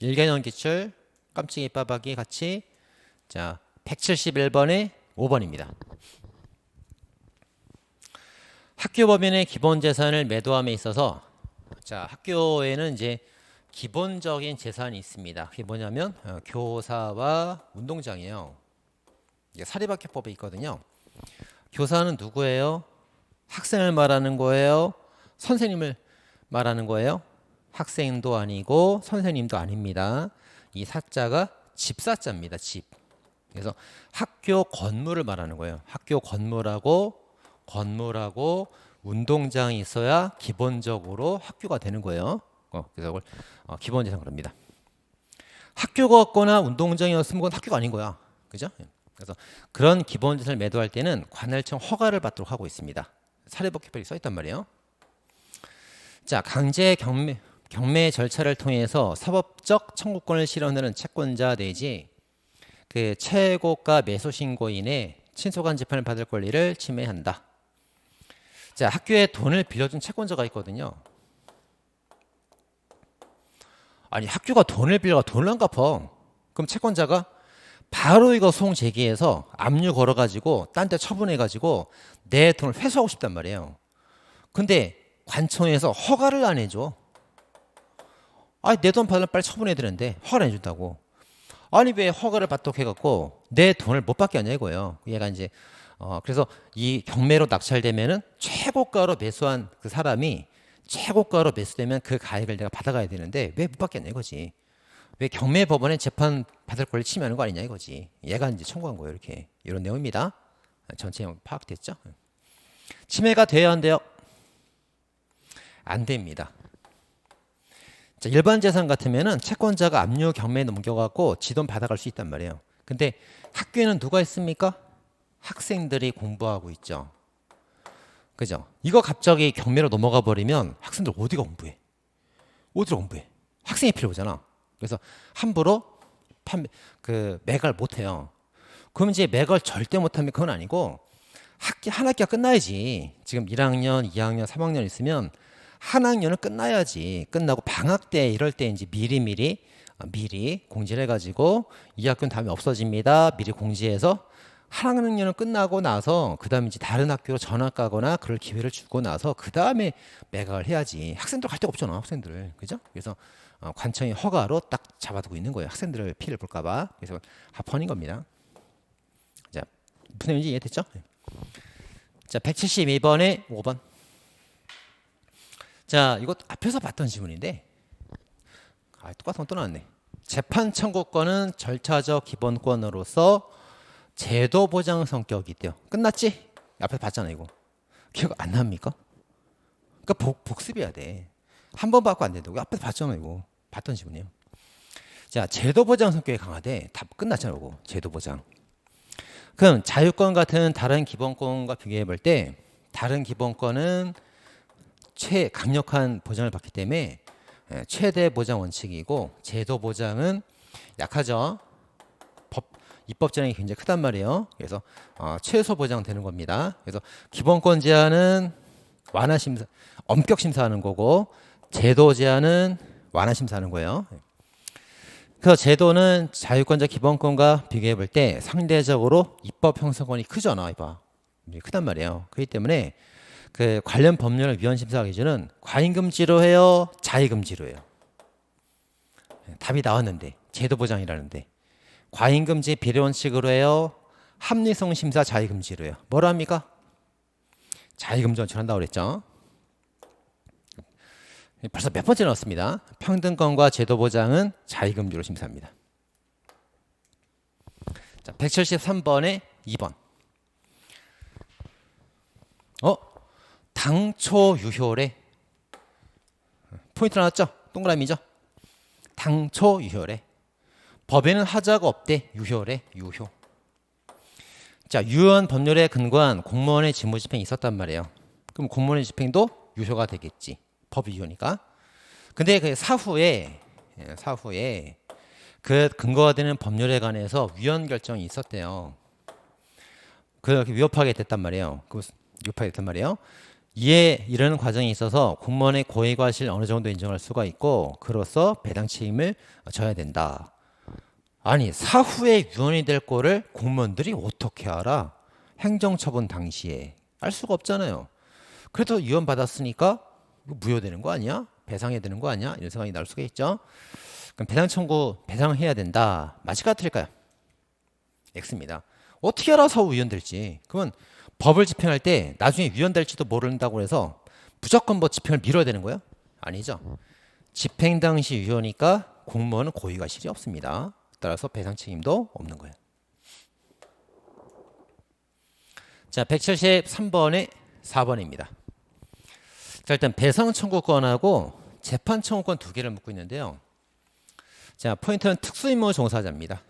1개년 기출 깜찍이 빠박이 같이 자 171번에 5번입니다. 학교 법인의 기본 재산을 매도함에 있어서 자 학교에는 이제 기본적인 재산이 있습니다. 그게 뭐냐면 교사와 운동장이에요. 이게 사립학교법에 있거든요. 교사는 누구예요? 학생을 말하는 거예요? 선생님을 말하는 거예요? 학생도 아니고 선생님도 아닙니다. 이 사자가 집사자입니다. 집. 그래서 학교 건물을 말하는 거예요. 학교 건물하고 운동장이 있어야 기본적으로 학교가 되는 거예요. 그래서 그걸 기본 재산 그럽니다. 학교가 없거나 운동장이 없으면 그건 학교가 아닌 거야. 그죠? 그래서 그런 기본 재산을 매도할 때는 관할청 허가를 받도록 하고 있습니다. 사립법규법에 써 있단 말이에요. 자, 강제 경매 절차를 통해서 사법적 청구권을 실현하는 채권자 내지 그 최고가 매수 신고인의 친소간 재판을 받을 권리를 침해한다. 자, 학교에 돈을 빌려준 채권자가 있거든요. 아니, 학교가 돈을 빌려가 돈을 안 갚아. 그럼 채권자가 바로 이거 소송 제기해서 압류 걸어가지고 딴 데 처분해가지고 내 돈을 회수하고 싶단 말이에요. 근데 관청에서 허가를 안 해줘. 아니, 내 돈 받으면 빨리 처분해야 되는데 허가를 안 해준다고. 아니, 왜 허가를 받도록 해갖고 내 돈을 못 받게 하냐 이거예요. 얘가 이제 그래서 이 경매로 낙찰되면은 최고가로 매수한 그 사람이 최고가로 매수되면 그 가액을 내가 받아가야 되는데 왜 못 받게 하냐 이거지. 왜 경매 법원에 재판 받을 권리 침해하는 거 아니냐 이거지. 얘가 이제 청구한 거예요. 이렇게 이런 내용입니다. 전체 내용 파악됐죠? 침해가 돼야 한대요. 안 됩니다. 자, 일반 재산 같으면은 채권자가 압류 경매에 넘겨갖고 지 돈 받아갈 수 있단 말이에요. 근데 학교에는 누가 있습니까? 학생들이 공부하고 있죠. 그죠? 이거 갑자기 경매로 넘어가 버리면 학생들 어디가 공부해? 어디로 공부해? 학생이 필요하잖아. 그래서 함부로 매갈 못해요. 그럼 이제 매갈 절대 못하면 그건 아니고 한 학기가 끝나야지. 지금 1학년, 2학년, 3학년 있으면 한 학년은 끝나야지. 끝나고 방학 때 이럴 때 이제 미리 공지를 해가지고 이 학교는 다음에 없어집니다. 미리 공지해서 한 학년은 끝나고 나서 그 다음에 이제 다른 학교로 전학 가거나 그럴 기회를 주고 나서 그 다음에 매각을 해야지. 학생들 갈 데가 없잖아. 학생들. 그죠? 그래서 관청이 허가로 딱 잡아두고 있는 거예요. 학생들을 피해를 볼까봐. 그래서 합헌인 겁니다. 자, 무슨 내용인지 이해됐죠? 자, 172번에 5번. 자, 이거 앞에서 봤던 지문인데 똑같은 건 또 나왔네. 재판 청구권은 절차적 기본권으로서 제도 보장 성격이 있대요. 끝났지? 앞에서 봤잖아 이거. 기억 안 납니까? 그러니까 복습해야 돼. 한 번 받고 안 된다고. 앞에서 봤잖아 이거. 봤던 지문이에요. 자, 제도 보장 성격이 강하대. 다 끝났잖아 이거. 제도 보장. 그럼 자유권 같은 다른 기본권과 비교해 볼 때 다른 기본권은 강력한 보장을 받기 때문에 최대 보장 원칙이고 제도 보장은 약하죠. 입법 제한이 굉장히 크단 말이에요. 그래서 최소 보장되는 겁니다. 그래서 기본권 제한은 완화 심사, 엄격 심사하는 거고 제도 제한은 완화 심사하는 거예요. 그 제도는 자유권자 기본권과 비교해 볼 때 상대적으로 입법 형성권이 크잖아, 이봐. 크단 말이에요. 그렇기 때문에 그 관련 법률을 위헌 심사 기준은 과잉금지로 해요, 자의금지로 해요. 답이 나왔는데 제도 보장이라는데 과잉금지 비례원칙으로 해요, 합리성 심사 자의금지로 해요. 뭐라 합니까? 자의금지 원칙을 한다고 그랬죠. 벌써 몇 번째 나왔습니다. 평등권과 제도 보장은 자의금지로 심사합니다. 자, 173번에 2번. 당초 유효래. 포인트 나왔죠? 동그라미죠? 당초 유효래. 법에는 하자가 없대. 유효래. 유효. 자, 유효한 법률에 근거한 공무원의 직무 집행이 있었단 말이에요. 그럼 공무원의 집행도 유효가 되겠지. 법이 유효니까. 근데 그 사후에 그 근거가 되는 법률에 관해서 위헌 결정이 있었대요. 그렇게 위협하게 됐단 말이에요. 이에 이르는 과정에 있어서 공무원의 고의 과실 어느 정도 인정할 수가 있고 그로써 배당 책임을 져야 된다. 아니 사후에 유언이 될 거를 공무원들이 어떻게 알아? 행정처분 당시에 알 수가 없잖아요. 그래도 유언 받았으니까 이거 무효되는 거 아니야? 배상해야 되는 거 아니야? 이런 생각이 날 수가 있죠. 그럼 배상 청구 배상해야 된다. 맞을까 틀릴까요? X입니다. 어떻게 알아 사후 유언될지? 그러면 법을 집행할 때 나중에 유언될지도 모른다고 해서 무조건 뭐 집행을 미뤄야 되는 거예요? 아니죠. 집행 당시 유언이니까 공무원은 고의과실이 없습니다. 따라서 배상 책임도 없는 거예요. 자, 173번에 4번입니다. 자, 일단 배상 청구권하고 재판 청구권 두 개를 묻고 있는데요. 자, 포인트는 특수임무 종사자입니다.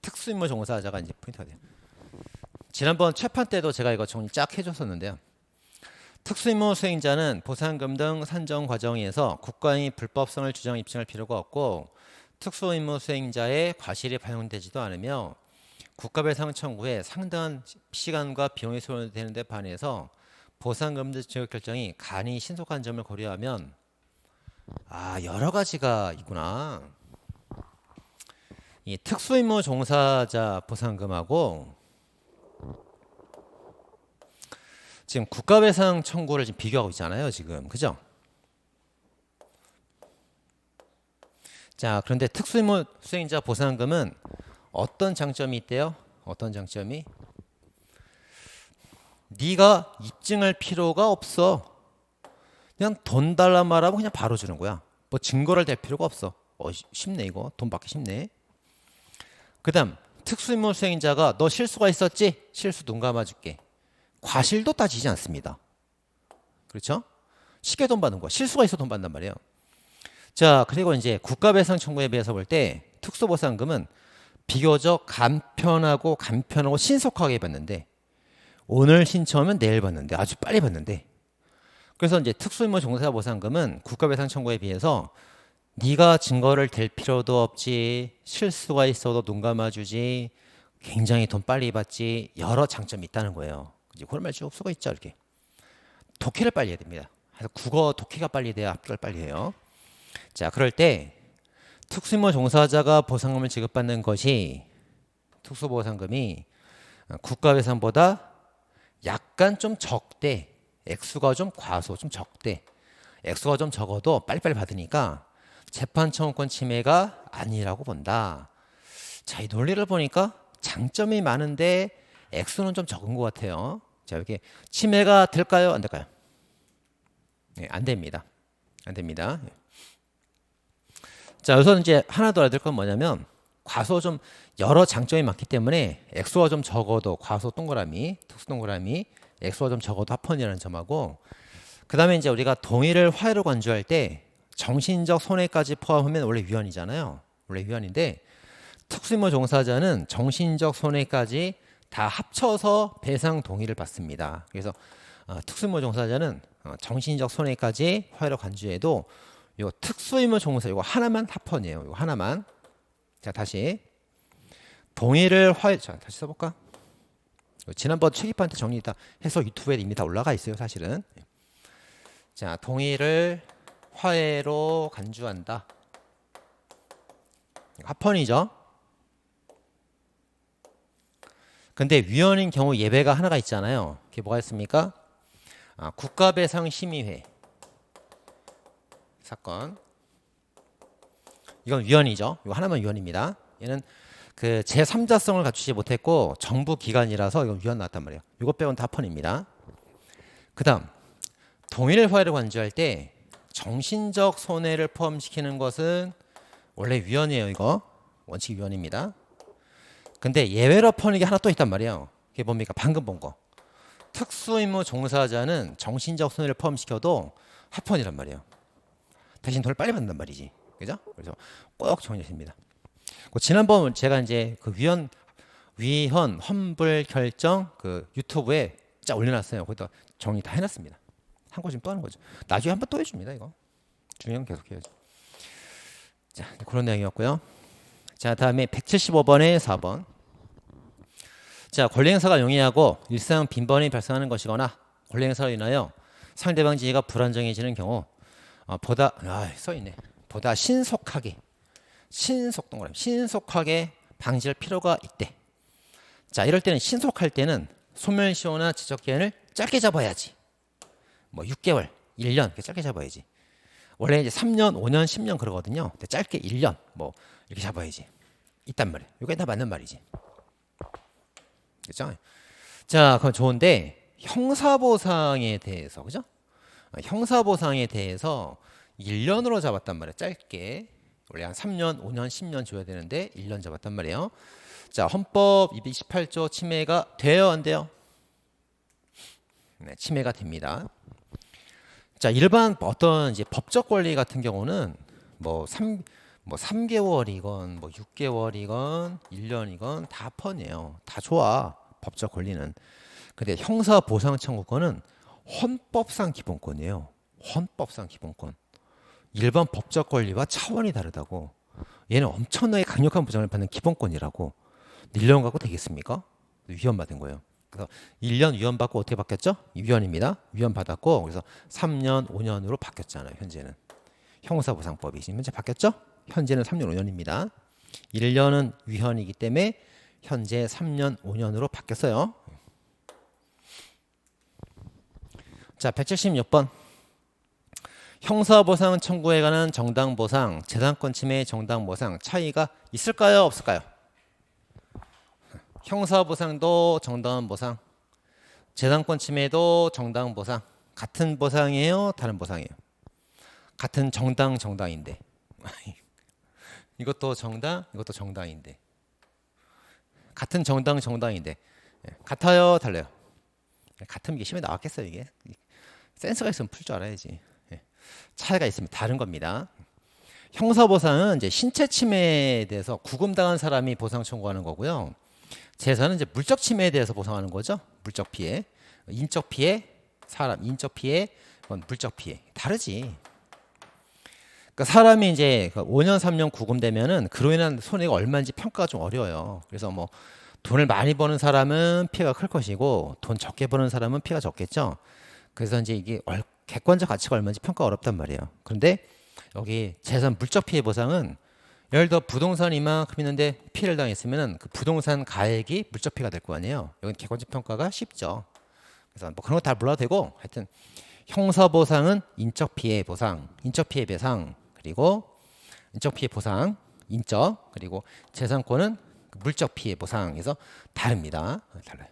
특수임무 종사자가 이제 포인트가 돼요. 지난번 재판 때도 제가 이거 정리 쫙 해줬었는데요. 특수임무 수행자는 보상금 등 산정 과정에서 국가의 불법성을 주장 입증할 필요가 없고 특수임무 수행자의 과실이 반영되지도 않으며 국가배상 청구에 상당한 시간과 비용이 소요되는 데 반해서 보상금 등 지급 결정이 간이 신속한 점을 고려하면 여러 가지가 있구나. 이 특수임무 종사자 보상금하고 지금 국가배상 청구를 지금 비교하고 있잖아요. 지금 그죠? 자, 그런데 특수임무 수행자 보상금은 어떤 장점이 있대요? 어떤 장점이? 네가 입증할 필요가 없어. 그냥 돈 달라 말하면 그냥 바로 주는 거야. 뭐 증거를 댈 필요가 없어. 쉽네 이거. 돈 받기 쉽네. 그 다음 특수임무 수행자가 너 실수가 있었지? 실수 눈 감아줄게. 과실도 따지지 않습니다. 그렇죠? 쉽게 돈 받는 거야. 실수가 있어 돈 받는단 말이에요. 자, 그리고 이제 국가배상 청구에 비해서 볼 때 특수보상금은 비교적 간편하고 신속하게 받는데 오늘 신청하면 내일 받는데 아주 빨리 받는데 그래서 이제 특수임무 종사자 보상금은 국가배상 청구에 비해서 네가 증거를 댈 필요도 없지 실수가 있어도 눈 감아주지 굉장히 돈 빨리 받지 여러 장점이 있다는 거예요. 그런 말 쭉 쓰고 있죠. 이렇게 독해를 빨리 해야 됩니다. 그래서 국어 독해가 빨리 돼야 합격을 빨리 해요. 자, 그럴 때 특수임무 종사자가 보상금을 지급받는 것이 특수보상금이 국가배상보다 약간 좀 적대. 액수가 좀 과소, 좀 적대. 액수가 좀 적어도 빨리빨리 받으니까 재판 청구권 침해가 아니라고 본다. 자, 이 논리를 보니까 장점이 많은데 액수는 좀 적은 것 같아요. 자, 이렇게 침해가 될까요? 안 될까요? 네, 안 됩니다. 안 됩니다. 자, 여기서 이제 하나 더 알아야 될 건 뭐냐면 과소 좀 여러 장점이 많기 때문에 액수가 좀 적어도 과소 동그라미, 특수 동그라미, 액수가 좀 적어도 합헌이라는 점하고 그 다음에 이제 우리가 동의를 화해로 간주할 때 정신적 손해까지 포함하면 원래 위헌이잖아요. 원래 위헌인데 특수임무 종사자는 정신적 손해까지 다 합쳐서 배상 동의를 받습니다. 그래서 특수임무 종사자는 정신적 손해까지 화해로 간주해도 요 특수임무 종사 이거 하나만 합헌이에요. 이거 하나만. 자, 다시 동의를 화해. 자, 다시 써볼까? 지난번 책입판 때 정리 다 해서 유튜브에 이미 다 올라가 있어요, 사실은. 자, 동의를 화해로 간주한다. 합헌이죠. 근데 위헌인 경우 예배가 하나가 있잖아요. 그게 뭐가 있습니까? 국가배상심의회 사건. 이건 위헌이죠. 이거 하나만 위헌입니다. 얘는 그 제3자성을 갖추지 못했고 정부 기관이라서 이건 위헌 나왔단 말이에요. 이거 빼고는 다 합헌입니다. 그 다음 동의를 화해로 간주할 때 정신적 손해를 포함시키는 것은 원래 위헌이에요. 이거 원칙 위헌입니다. 근데 예외로 합헌이 게 하나 또 있단 말이에요. 그게 뭡니까? 방금 본 거. 특수임무 종사자는 정신적 손해를 포함시켜도 합헌이란 말이에요. 대신 돈을 빨리 받는단 말이지. 그죠? 그래서 꼭 정리하십니다. 지난번 제가 이제 그 위헌 환불 결정 그 유튜브에 쫙 올려놨어요. 거기다 정리 다 해놨습니다. 한 거 지금 또 하는 거죠. 나중에 한번 또 해줍니다. 이거 중요한 건 계속 해야죠. 자, 그런 내용이었고요. 자, 다음에 175번에 4번. 자, 권리행사가 용이하고 일상 빈번히 발생하는 것이거나 권리 행사로 인하여 상대방 지위가 불안정해지는 경우 보다 써있네. 보다 신속하게 방지할 필요가 있대. 자, 이럴 때는 신속할 때는 소멸시효나 지적기한을 짧게 잡아야지. 뭐 6개월, 1년 이렇게 짧게 잡아야지. 원래 이제 3년, 5년, 10년 그러거든요. 근데 짧게 1년 뭐 이렇게 잡아야지. 있단 말이에요. 이게 다 맞는 말이지. 그렇죠? 자, 그럼 좋은데 형사보상에 대해서 그죠? 형사보상에 대해서 1년으로 잡았단 말이에요. 짧게. 원래 한 3년, 5년, 10년 줘야 되는데 1년 잡았단 말이에요. 자, 헌법 228조 침해가 돼요, 안 돼요? 네, 침해가 됩니다. 자, 일반 어떤 이제 법적 권리 같은 경우는 뭐 3개월이건 뭐 6개월이건 1년이건 다 펀이에요. 다 좋아. 법적 권리는. 근데 형사 보상 청구권은 헌법상 기본권이에요. 헌법상 기본권. 일반 법적 권리와 차원이 다르다고. 얘는 엄청나게 강력한 보장을 받는 기본권이라고. 1년 갖고 되겠습니까? 위헌받은 거예요. 그래서 1년 위헌받고 어떻게 바뀌었죠? 위헌입니다. 위헌받았고 그래서 3년, 5년으로 바뀌었잖아요. 현재는. 형사보상법이 지금 현재 바뀌었죠? 현재는 3년, 5년입니다. 1년은 위헌이기 때문에 현재 3년, 5년으로 바뀌었어요. 자, 176번. 형사보상 청구에 관한 정당보상, 재산권 침해 정당보상 차이가 있을까요? 없을까요? 형사보상도 정당보상, 재산권 침해도 정당보상. 같은 보상이에요? 다른 보상이에요? 같은 정당인데 이것도 정당, 이것도 정당인데 같은 정당인데 같아요? 달라요? 같으면 이게 시험에 나왔겠어요? 이게 센스가 있으면 풀 줄 알아야지. 차이가 있으면 다른 겁니다. 형사보상은 이제 신체 침해에 대해서 구금당한 사람이 보상 청구하는 거고요. 재산은 이제 물적 침해에 대해서 보상하는 거죠. 물적 피해, 인적 피해, 인적 피해, 물적 피해 다르지. 그러니까 사람이 이제 5년, 3년 구금되면은 그로 인한 손해가 얼마인지 평가가 좀 어려워요. 그래서 뭐 돈을 많이 버는 사람은 피해가 클 것이고 돈 적게 버는 사람은 피해가 적겠죠. 그래서 이제 이게 객관적 가치가 얼마인지 평가가 어렵단 말이에요. 그런데 여기 재산 물적 피해 보상은 예를 들어 부동산 이만큼 있는데 피해를 당했으면 그 부동산 가액이 물적 피해가 될 거 아니에요. 여기 객관적 평가가 쉽죠. 그래서 뭐 그런 거 다 몰라도 되고 하여튼 형사보상은 인적 피해 보상, 인적 피해 배상, 그리고 인적 피해 보상, 인적, 그리고 재산권은 물적 피해 보상에서 다릅니다. 달라요.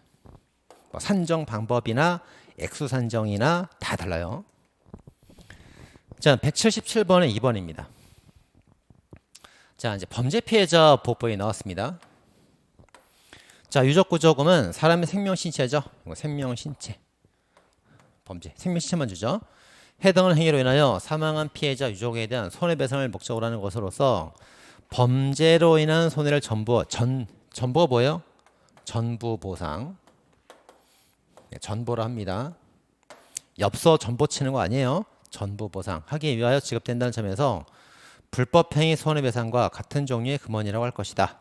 뭐 산정 방법이나 액수 산정이나 다 달라요. 자, 177번에 2번입니다. 자, 이제 범죄 피해자 보호법이 나왔습니다. 자, 유족구조금은 사람의 생명 신체죠. 이거 생명 신체. 범죄. 생명 신체만 주죠. 해당하는 행위로 인하여 사망한 피해자 유족에 대한 손해배상을 목적으로 하는 것으로서 범죄로 인한 손해를 전부가 뭐예요? 전부 보상. 네, 전보라 합니다. 엽서 전보 치는 거 아니에요. 전부 보상 하기 위하여 지급된다는 점에서 불법행위 손해배상과 같은 종류의 금원이라고 할 것이다.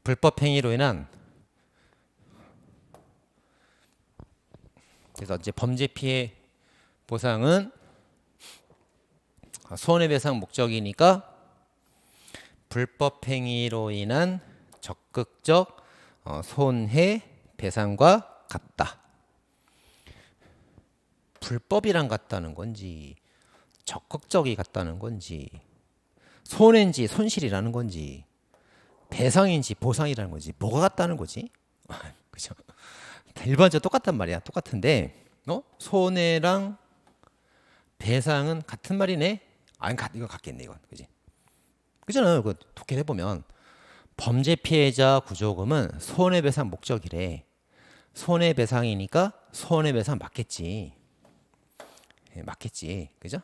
불법행위로 인한 그래서 이제 범죄 피해 보상은 손해배상 목적이니까 불법행위로 인한 적극적 손해배상과 같다. 불법이랑 같다는 건지 적극적이 같다는 건지 손해인지 손실이라는 건지 배상인지 보상이라는 건지 뭐가 같다는 거지? 그죠? 일반적으로 똑같단 말이야. 똑같은데 손해랑 배상은 같은 말이네. 아니 이거 같겠네 이건. 그지? 그잖아요. 그 독해해 보면 범죄 피해자 구조금은 손해배상 목적이래. 손해배상이니까 손해배상 맞겠지. 맞겠지. 그죠?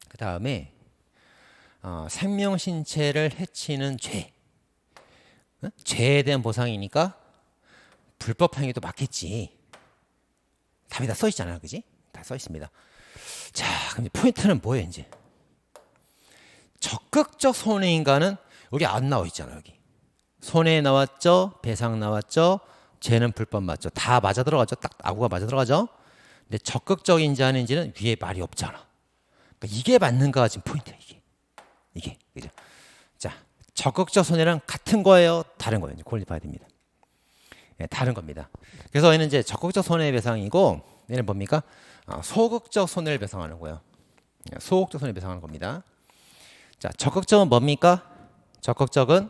그 다음에 생명 신체를 해치는 죄. 죄에 대한 보상이니까 불법 행위도 맞겠지. 답이 다 써 있잖아요. 그지? 다 써 있습니다. 자, 그럼 포인트는 뭐예요, 이제? 적극적 손해인가는 여기 안 나와 있잖아요, 여기. 손해 나왔죠? 배상 나왔죠? 쟤는 불법 맞죠. 다 맞아 들어가죠. 딱 아구가 맞아 들어가죠. 근데 적극적인지 아닌지는 위에 말이 없잖아. 그러니까 이게 맞는가가 지금 포인트야. 이게 그죠? 자, 적극적 손해랑 같은 거예요, 다른 거예요. 그걸 봐야 됩니다. 예, 다른 겁니다. 그래서 얘는 이제 적극적 손해배상이고 얘는 뭡니까? 소극적 손해를 배상하는 거예요. 예, 소극적 손해배상하는 겁니다. 자, 적극적은 뭡니까? 적극적은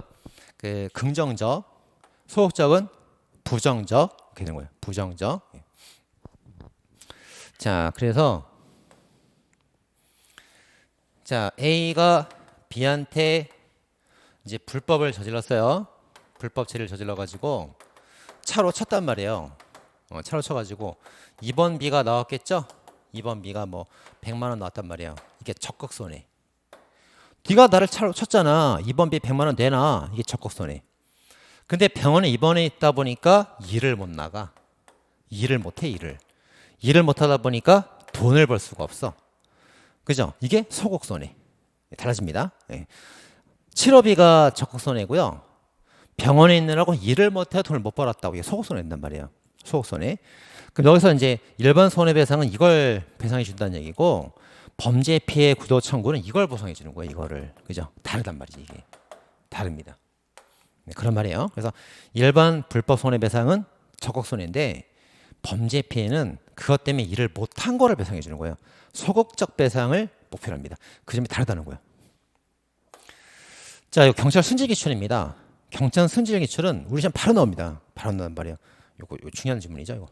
그 긍정적, 소극적은 부정적 이렇게 되는 거예요. 부정적. 예. 자, 그래서 자 A가 B한테 이제 불법을 저질렀어요. 불법체를 저질러 가지고 차로 쳤단 말이에요. 차로 쳐가지고 2번 B가 나왔겠죠? 2번 B가 뭐 100만 원 나왔단 말이에요. 이게 적극 손해. 네가 나를 차로 쳤잖아. 2번 B 100만 원 내놔. 이게 적극 손해. 근데 병원에 입원해 있다 보니까 일을 못 나가. 일을 못 해, 일을. 일을 못 하다 보니까 돈을 벌 수가 없어. 그죠? 이게 소극 손해. 달라집니다. 예. 치료비가 적극 손해고요. 병원에 있느라고 일을 못해 돈을 못 벌었다고 이게 소극 손해된단 말이에요. 소극 손해. 그럼 여기서 이제 일반 손해배상은 이걸 배상해 준다는 얘기고 범죄 피해 구도 청구는 이걸 보상해 주는 거예요. 이거를 그죠? 다르단 말이지 이게 다릅니다. 네, 그런 말이에요. 그래서 일반 불법 손해배상은 적극 손해인데 범죄 피해는 그것 때문에 일을 못한 거를 배상해 주는 거예요. 소극적 배상을 목표로 합니다. 그 점이 다르다는 거예요. 자, 이거 경찰 순질 기출입니다. 경찰 순질 기출은 우리 시험 바로 나옵니다. 바로 나온단 말이에요. 이거 중요한 질문이죠, 이거.